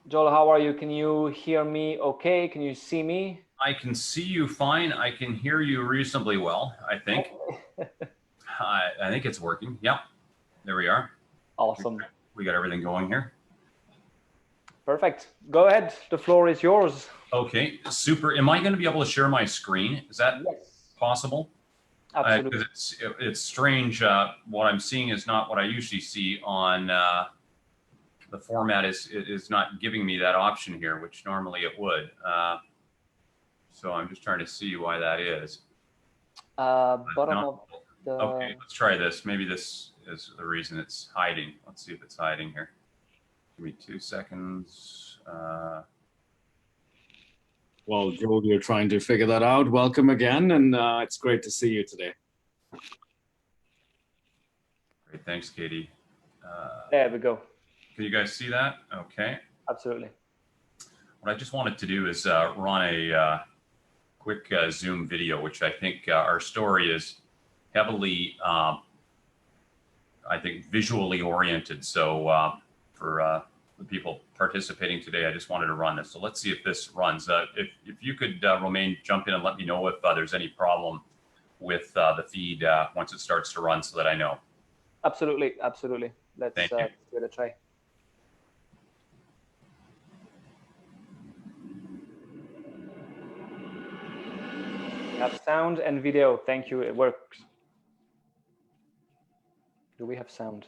Joel, how are you? Can you hear me okay? Can you see me? I can see you fine. I can hear you reasonably well, I think. I think it's working. Yep. There we are. Awesome. We got everything going here. Perfect. Go ahead. The floor is yours. Okay, super. Am I going to be able to share my screen? Is that possible? Absolutely. Because it's strange. What I'm seeing is not what I usually see on the format. Is not giving me that option here, which normally it would. So I'm just trying to see why that is. Bottom of the... Okay, let's try this. Maybe this is the reason it's hiding. Let's see if it's hiding here. Give me 2 seconds. Well, Joel, you're trying to figure that out. Welcome again, and it's great to see you today. Great, thanks, Katie. There we go. Can you guys see that? Okay. Absolutely. What I just wanted to do is run a quick Zoom video, which I think our story is heavily, I think, visually oriented. So for the people participating today, I just wanted to run this. So let's see if this runs. If you could, Romain, jump in and let me know if there's any problem with the feed once it starts to run so that I know. Absolutely, absolutely. Let's give it a try. We have sound and video. Thank you. It works. Do we have sound?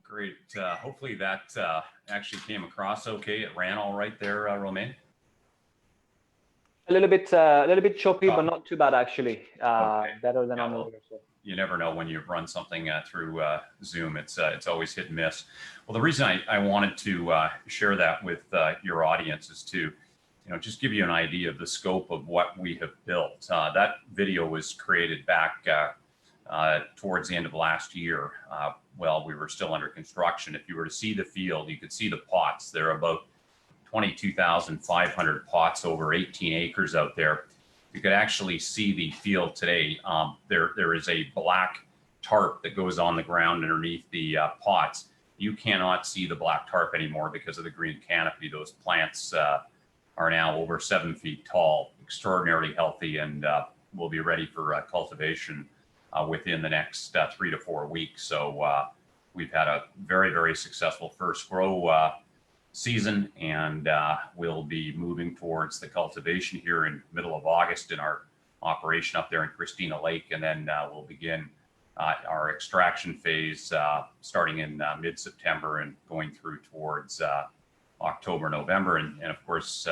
Great. Hopefully that actually came across okay. It ran all right there, Romain. A little bit choppy, but not too bad actually. Better than on the other side. You never know when you run something through Zoom. It's always hit and miss. Well, the reason I wanted to share that with your audience is to, just give you an idea of the scope of what we have built. That video was created back towards the end of last year. While we were still under construction. If you were to see the field, you could see the pots. There are about 22,500 pots over 18 acres out there. you could actually see the field today. There is a black tarp that goes on the ground underneath the pots. You cannot see the black tarp anymore because of the green canopy. Those plants are now over 7 feet tall, extraordinarily healthy, and will be ready for cultivation within the next 3 to 4 weeks. So we've had a very, very successful first grow season, and we'll be moving towards the cultivation here in middle of August in our operation up there in Christina Lake, and then we'll begin our extraction phase starting in mid-September and going through towards October, November. And of course,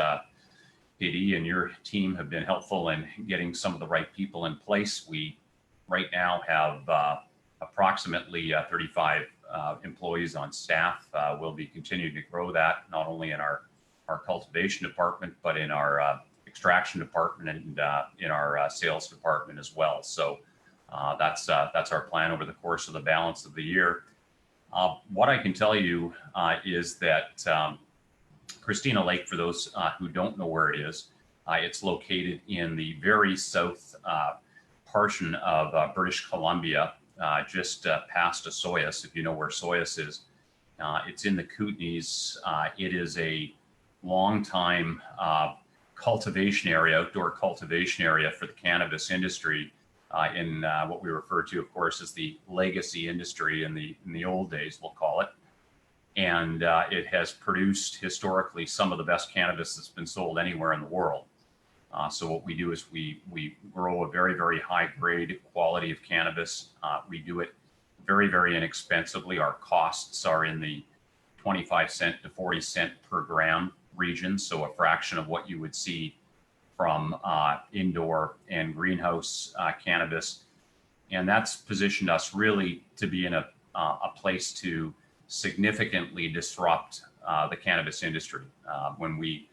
PD and your team have been helpful in getting some of the right people in place. We right now have approximately 35 employees on staff. We'll be continuing to grow that, not only in our cultivation department, but in our extraction department and in our sales department as well. So that's our plan over the course of the balance of the year. What I can tell you is that Christina Lake, for those who don't know where it is, it's located in the very south portion of British Columbia, just past Osoyoos, if you know where Osoyoos is. It's in the Kootenays. It is a long time cultivation area, outdoor cultivation area for the cannabis industry in what we refer to, of course, as the legacy industry in the old days, we'll call it. And it has produced historically some of the best cannabis that's been sold anywhere in the world. So what we do is we grow a very, very high grade quality of cannabis. We do it very, very inexpensively. Our costs are in the 25 cent to 40 cent per gram region, so a fraction of what you would see from indoor and greenhouse cannabis. And that's positioned us really to be in a place to significantly disrupt the cannabis industry. When we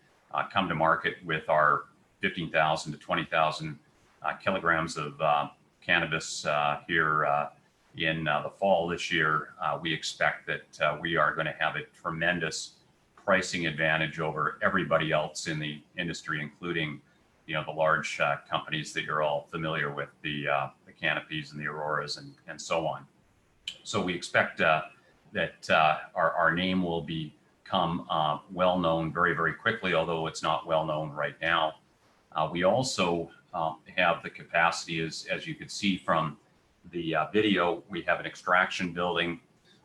come to market with our 15,000 to 20,000 kilograms of cannabis here in the fall this year, we expect that we are going to have a tremendous pricing advantage over everybody else in the industry, including the large companies that you're all familiar with, the Canopies and the Auroras and so on. So we expect that our name will become well known very, very quickly, although it's not well known right now. We also have the capacity, as you could see from the video, we have an extraction building,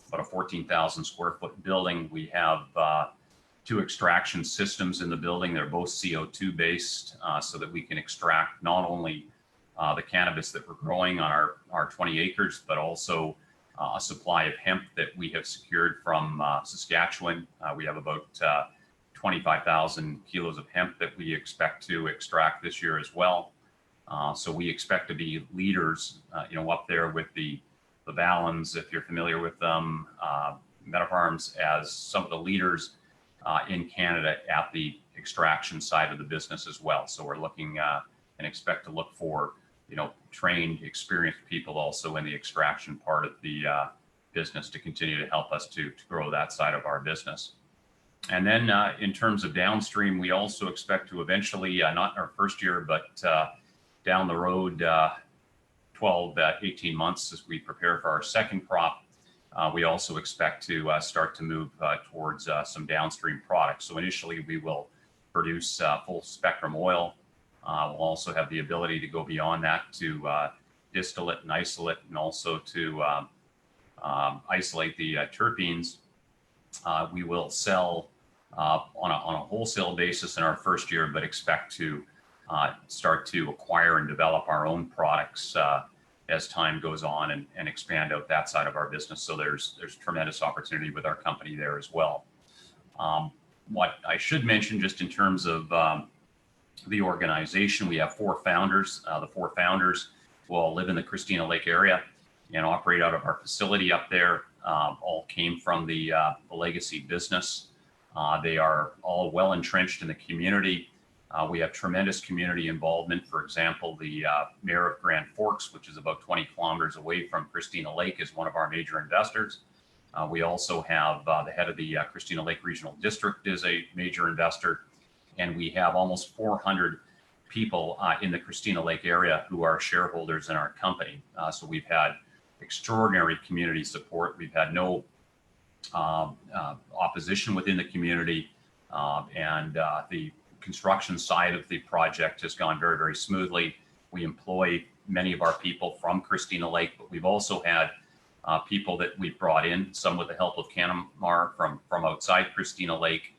about a 14,000 square foot building. We have 2 extraction systems in the building. They're both CO2 based, so that we can extract not only the cannabis that we're growing on our 20 acres, but also a supply of hemp that we have secured from Saskatchewan. We have about 25,000 kilos of hemp that we expect to extract this year as well. So we expect to be leaders, up there with the Valens, if you're familiar with them, Metafarms, as some of the leaders in Canada at the extraction side of the business as well. So we're looking and expect to look for, trained, experienced people also in the extraction part of the business to continue to help us to grow that side of our business. And then in terms of downstream, we also expect to eventually, not in our first year, but down the road, 12 to 18 months as we prepare for our second crop, we also expect to start to move towards some downstream products. So initially we will produce full spectrum oil. We'll also have the ability to go beyond that to distillate and isolate, and also to isolate the terpenes. We will sell on a wholesale basis in our first year, but expect to start to acquire and develop our own products as time goes on and expand out that side of our business. So there's tremendous opportunity with our company there as well. What I should mention, just in terms of the organization, we have 4 founders. The 4 founders who all live in the Christina Lake area and operate out of our facility up there. All came from the legacy business. They are all well entrenched in the community. We have tremendous community involvement. For example, the mayor of Grand Forks, which is about 20 kilometers away from Christina Lake, is one of our major investors. We also have the head of the Christina Lake Regional District is a major investor. And we have almost 400 people in the Christina Lake area who are shareholders in our company. So we've had extraordinary community support. We've had no opposition within the community, and the construction side of the project has gone very, very smoothly. We employ many of our people from Christina Lake, but we've also had people that we've brought in, some with the help of CanMar from outside Christina Lake.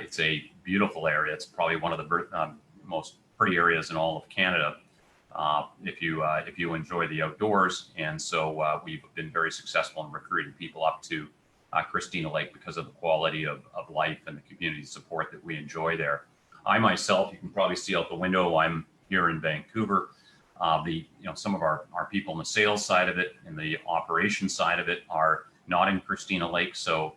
It's a beautiful area. It's probably one of the most pretty areas in all of Canada if you enjoy the outdoors. And so we've been very successful in recruiting people up to Christina Lake because of the quality of life and the community support that we enjoy there. I myself, you can probably see out the window, I'm here in Vancouver. Some of our people in the sales side of it and the operations side of it are not in Christina Lake. So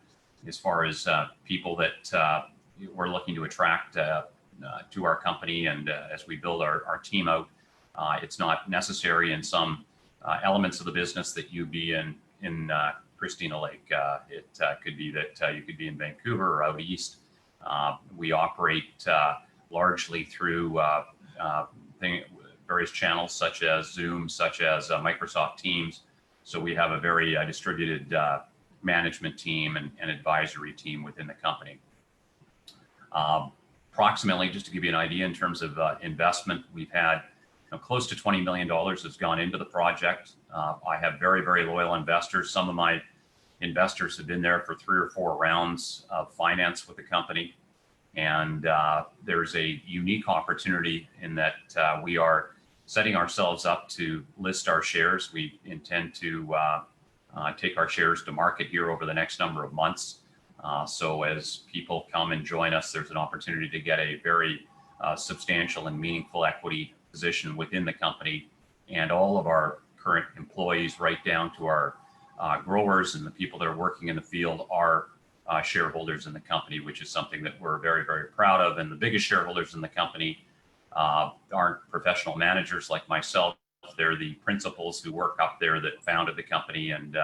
as far as people that we're looking to attract to our company, and as we build our team out, it's not necessary in some elements of the business that you be in Christina Lake. It could be that you could be in Vancouver or out east. We operate largely through various channels such as Zoom, such as Microsoft Teams. So we have a very distributed management team and advisory team within the company. Approximately, just to give you an idea in terms of investment, we've had close to $20 million has gone into the project. I have very, very loyal investors. Some of my investors have been there for 3 or 4 rounds of finance with the company. And there's a unique opportunity in that we are setting ourselves up to list our shares. We intend to take our shares to market here over the next number of months. So as people come and join us, there's an opportunity to get a very substantial and meaningful equity position within the company. And all of our current employees, right down to our growers and the people that are working in the field, are shareholders in the company, which is something that we're very, very proud of. And the biggest shareholders in the company aren't professional managers like myself. They're the principals who work up there that founded the company and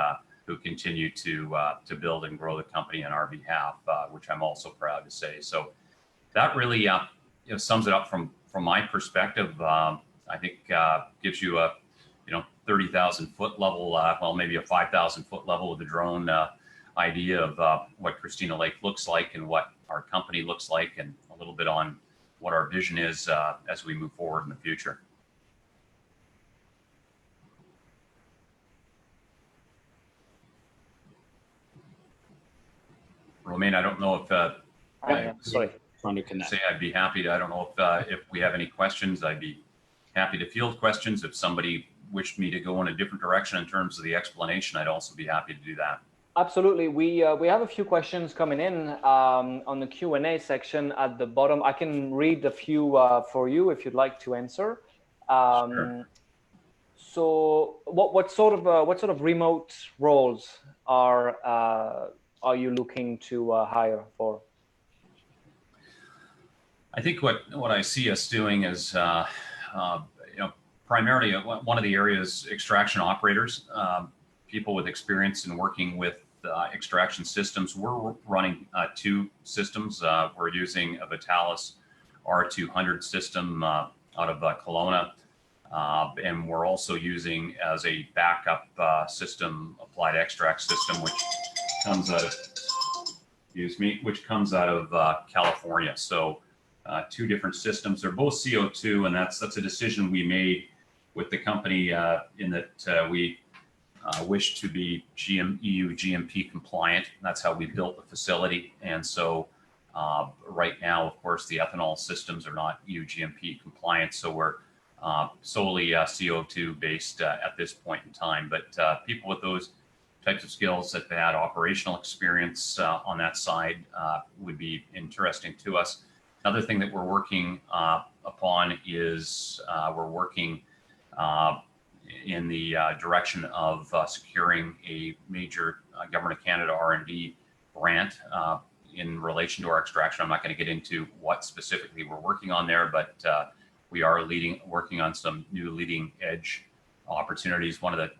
who continue to build and grow the company on our behalf, which I'm also proud to say. So that really sums it up from my perspective. I think gives you a 30,000 foot level, well, maybe a 5,000 foot level with the drone idea of what Christina Lake looks like and what our company looks like, and a little bit on what our vision is as we move forward in the future. Romain, I don't know if sorry. Trying to connect. Say I'd be happy to. I don't know if we have any questions. I'd be happy to field questions. If somebody wished me to go in a different direction in terms of the explanation, I'd also be happy to do that. Absolutely. We have a few questions coming in on the Q&A section at the bottom. I can read a few for you if you'd like to answer. Sure. So what sort of remote roles are you looking to hire for? I think what I see us doing is primarily one of the areas, extraction operators, people with experience in working with extraction systems. We're running 2 systems. We're using a Vitalis R200 system out of Kelowna, and we're also using as a backup system, applied extract system, which comes out of California. So 2 different systems. They're both CO2, and that's a decision we made with the company in that we wish to be EU GMP compliant. That's how we built the facility. And so right now, of course, the ethanol systems are not EU GMP compliant. So we're solely CO2 based at this point in time. But people with those types of skills that had operational experience on that side would be interesting to us. Another thing that we're working upon is we're working in the direction of securing a major Government of Canada R&D grant in relation to our extraction. I'm not going to get into what specifically we're working on there, but we are working on some new leading edge opportunities. One of the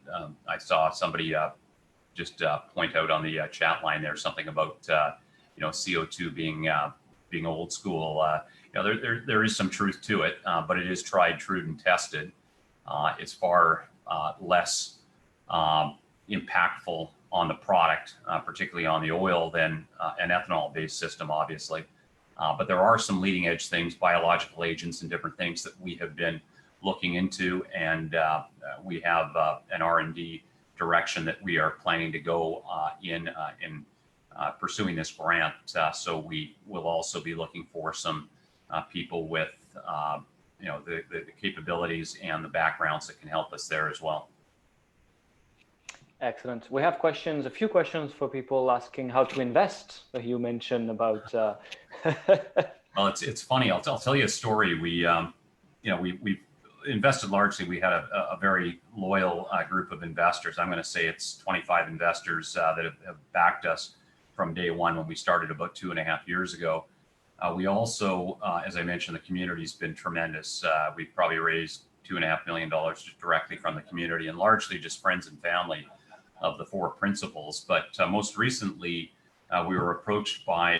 I saw somebody just point out on the chat line there something about CO2 being being old school, there is some truth to it, but it is tried, true, and tested. It's far less impactful on the product, particularly on the oil, than an ethanol-based system, obviously. But there are some leading edge things, biological agents and different things that we have been looking into, and we have an R&D direction that we are planning to go in pursuing this grant. So we will also be looking for some people with the capabilities and the backgrounds that can help us there as well. Excellent. We have questions, a few questions for people asking how to invest. You mentioned about. Well, it's funny. I'll tell you a story. We invested largely. We had a very loyal group of investors. I'm going to say it's 25 investors that have backed us from day one when we started about 2.5 years ago. We also, as I mentioned, the community's been tremendous. We've probably raised $2.5 million just directly from the community, and largely just friends and family of the four principals. But most recently, we were approached by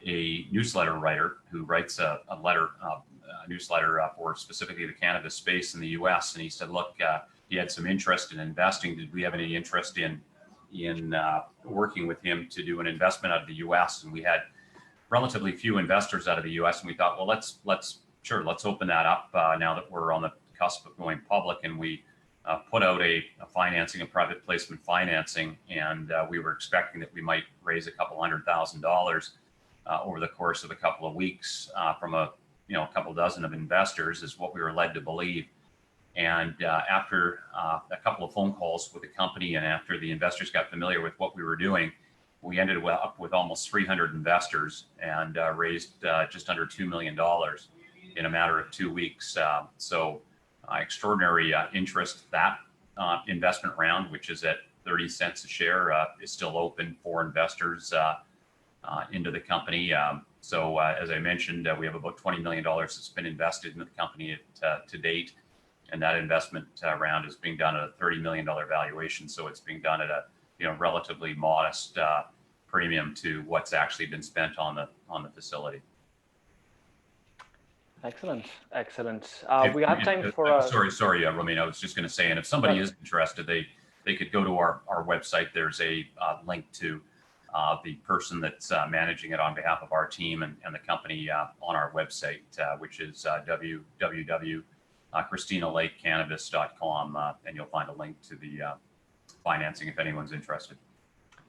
a newsletter writer who writes a newsletter for specifically the cannabis space in the U.S. And he said, look, he had some interest in investing. Did we have any interest in working with him to do an investment out of the U.S.? And we had relatively few investors out of the U.S. And we thought, well, let's open that up now that we're on the cusp of going public. And we put out a financing, a private placement financing, and we were expecting that we might raise a couple $100,000 over the course of a couple of weeks from a couple dozen of investors, is what we were led to believe. And after a couple of phone calls with the company, and after the investors got familiar with what we were doing, we ended up with almost 300 investors and raised just under $2 million in a matter of 2 weeks. So extraordinary interest. That investment round, which is at 30 cents a share, is still open for investors into the company. So as I mentioned, we have about $20 million that's been invested in the company to date. And that investment round is being done at a $30 million valuation. So it's being done at a relatively modest premium to what's actually been spent on the facility. Excellent. We have time for. Sorry, Romain. I was just going to say, and if somebody is interested, they could go to our website. There's a link to the person that's managing it on behalf of our team and the company on our website, which is www.ChristinaLakeCannabis.com, and you'll find a link to the financing if anyone's interested.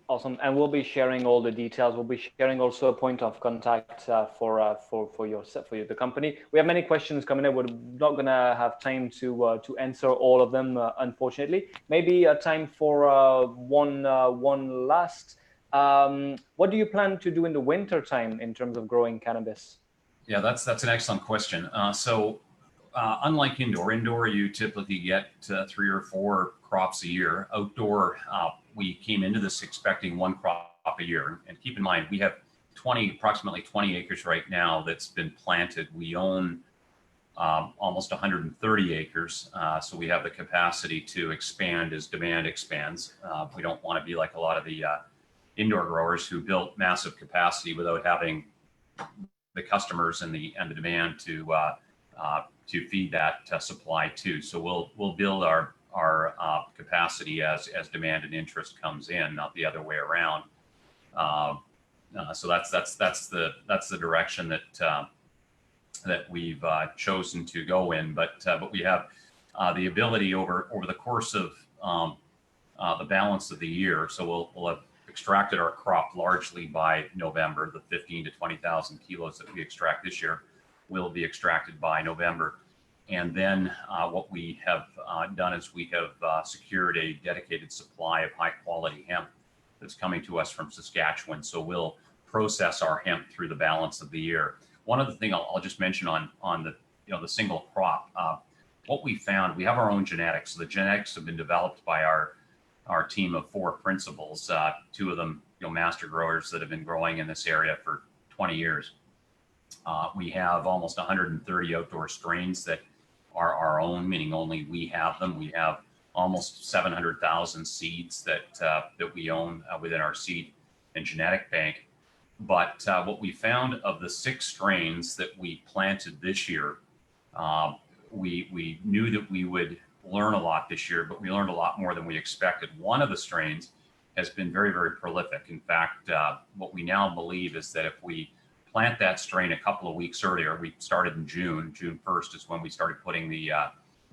Awesome, and we'll be sharing all the details. We'll be sharing also a point of contact for the company. We have many questions coming in. We're not gonna have time to answer all of them, unfortunately. Maybe time for one last. What do you plan to do in the winter time in terms of growing cannabis? Yeah, that's an excellent question. So unlike indoor, you typically get 3 or 4 crops a year. Outdoor, we came into this expecting 1 crop a year. And keep in mind, we have approximately 20 acres right now that's been planted. We own almost 130 acres. So we have the capacity to expand as demand expands. We don't want to be like a lot of the indoor growers who built massive capacity without having the customers and the demand to feed that supply too. So we'll build our capacity as demand and interest comes in, not the other way around. So that's the direction that we've chosen to go in. But we have the ability over the course of the balance of the year. So we'll have extracted our crop largely by November. The 15 to 20,000 kilos that we extract this year will be extracted by November. And then what we have done is we have secured a dedicated supply of high quality hemp that's coming to us from Saskatchewan. So we'll process our hemp through the balance of the year. One other thing I'll just mention on the the single crop. What we found, we have our own genetics. So the genetics have been developed by our team of 4 principals. 2 of them master growers that have been growing in this area for 20 years. We have almost 130 outdoor strains that are our own, meaning only we have them. We have almost 700,000 seeds that we own within our seed and genetic bank. But what we found of the 6 strains that we planted this year, we knew that we would learn a lot this year, but we learned a lot more than we expected. One of the strains has been very, very prolific. In fact, what we now believe is that if we plant that strain a couple of weeks earlier, we started in June 1st is when we started putting the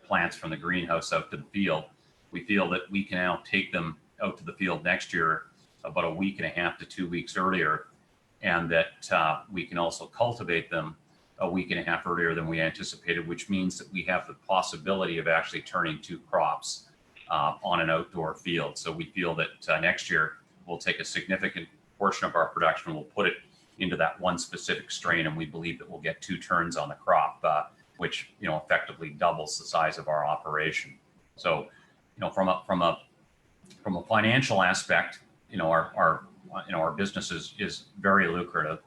plants from the greenhouse out to the field. We feel that we can now take them out to the field next year about a week and a half to 2 weeks earlier, and that we can also cultivate them a week and a half earlier than we anticipated, which means that we have the possibility of actually turning 2 crops on an outdoor field. So we feel that next year we'll take a significant portion of our production, we'll put it into that one specific strain, and we believe that we'll get 2 turns on the crop, which effectively doubles the size of our operation. So from a financial aspect, our business is very lucrative.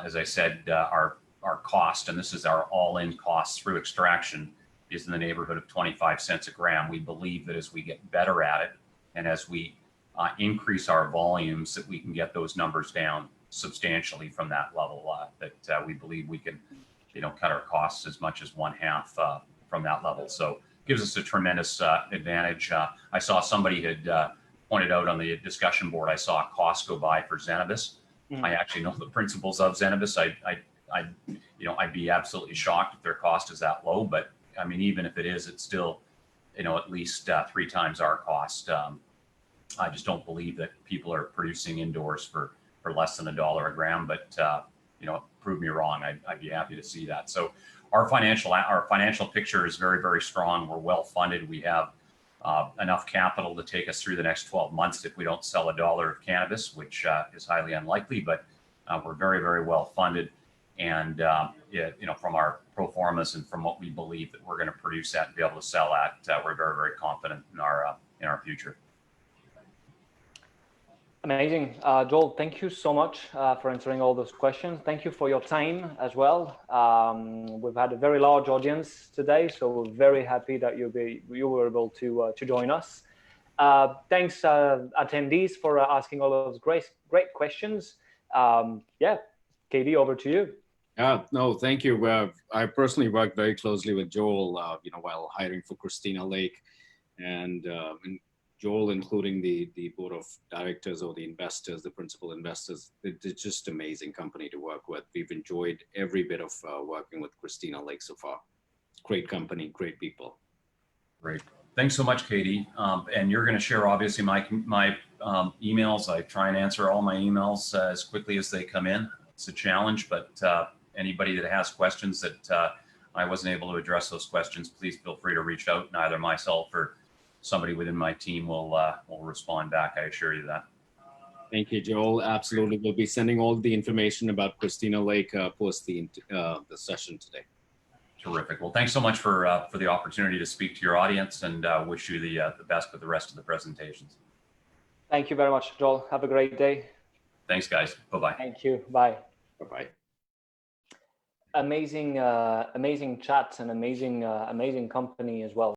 As I said, our cost, and this is our all-in cost through extraction, is in the neighborhood of 25 cents a gram. We believe that as we get better at it, and as we increase our volumes, that we can get those numbers down substantially from that level. That we believe we can, cut our costs as much as 1/2 from that level. So it gives us a tremendous advantage. I saw somebody had pointed out on the discussion board, I saw a cost go by for Cannabis. I actually know the principles of Cannabis. I'd be absolutely shocked if their cost is that low, but I mean, even if it is, it's still, at least 3 times our cost. I just don't believe that people are producing indoors for less than $1 a gram, but prove me wrong. I'd be happy to see that. So our financial picture is very, very strong. We're well funded. We have enough capital to take us through the next 12 months if we don't sell $1 of cannabis, which is highly unlikely, but we're very, very well funded. And from our pro formas and from what we believe that we're going to produce at and be able to sell at, we're very, very confident in our future. Amazing. Joel, thank you so much for answering all those questions. Thank you for your time as well. We've had a very large audience today, so we're very happy that you were able to join us. Thanks, attendees, for asking all those great questions. Katie, over to you. No, thank you. I personally worked very closely with Joel, while hiring for Christina Lake, and Joel, including the board of directors or the investors, the principal investors. It's just amazing company to work with. We've enjoyed every bit of working with Christina Lake so far. Great company, great people. Great. Thanks so much, Katie. And you're going to share, obviously, my emails. I try and answer all my emails as quickly as they come in. It's a challenge, but anybody that has questions that I wasn't able to address those questions, please feel free to reach out, and either myself or somebody within my team will respond back. I assure you that. Thank you, Joel. Absolutely. We'll be sending all the information about Christina Lake post the session today. Terrific. Well, thanks so much for the opportunity to speak to your audience, and wish you the best with the rest of the presentations. Thank you very much, Joel. Have a great day. Thanks, guys. Bye-bye. Thank you. Bye. Bye-bye. Amazing chat and amazing company as well.